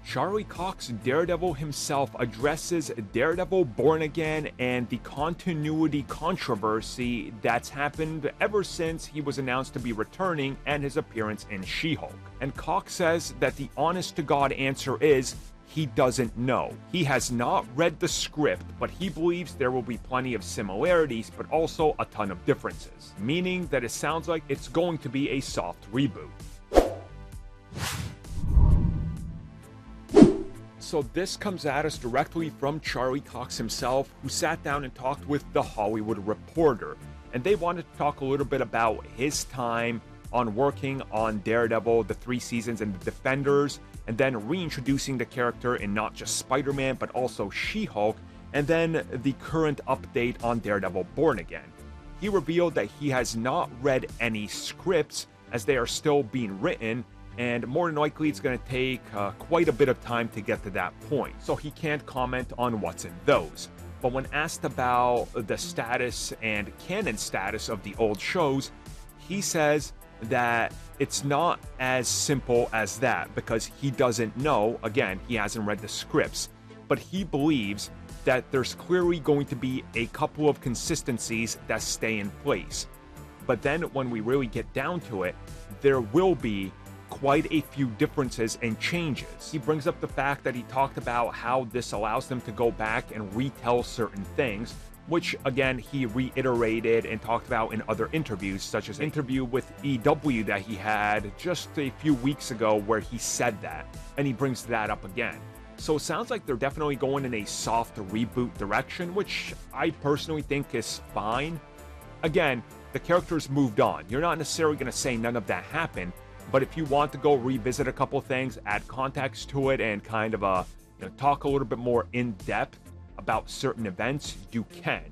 Charlie Cox Daredevil himself addresses Daredevil Born Again and the continuity controversy that's happened ever since he was announced to be returning and his appearance in She-Hulk. And Cox says that the honest-to-God answer is he doesn't know. He has not read the script, but he believes there will be plenty of similarities, but also a ton of differences, meaning that it sounds like it's going to be a soft reboot. So this comes at us directly from Charlie Cox himself, who sat down and talked with The Hollywood Reporter. And they wanted to talk a little bit about his time on working on Daredevil, the 3 seasons, and the Defenders, and then reintroducing the character in not just Spider-Man, but also She-Hulk, and then the current update on Daredevil Born Again. He revealed that he has not read any scripts, as they are still being written, and more than likely it's going to take quite a bit of time to get to that point, so he can't comment on what's in those. But when asked about the status and canon status of the old shows, he says that it's not as simple as that, because he doesn't know. Again, he hasn't read the scripts, but he believes that there's clearly going to be a couple of consistencies that stay in place. But then when we really get down to it, there will be quite a few differences and changes. He brings up the fact that he talked about how this allows them to go back and retell certain things, which again he reiterated and talked about in other interviews, such as an interview with EW that he had just a few weeks ago where he said that, and he brings that up again. So it sounds like they're definitely going in a soft reboot direction, which I personally think is fine. Again, the character's moved on. You're not necessarily going to say none of that happened, but if you want to go revisit a couple things, add context to it, and kind of talk a little bit more in depth about certain events, you can.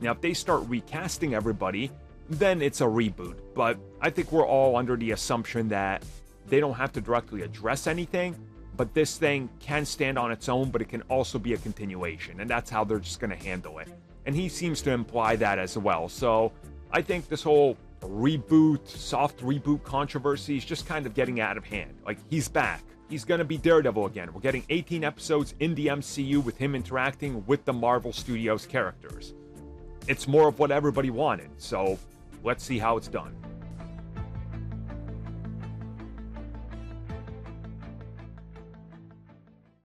Now, if they start recasting everybody, then it's a reboot. But I think we're all under the assumption that they don't have to directly address anything, but this thing can stand on its own, but it can also be a continuation, and that's how they're just going to handle it. And he seems to imply that as well. So I think this whole reboot, soft reboot controversy is just kind of getting out of hand. Like, he's back. He's going to be Daredevil again. We're getting 18 episodes in the MCU with him interacting with the Marvel Studios characters. It's more of what everybody wanted, so let's see how it's done.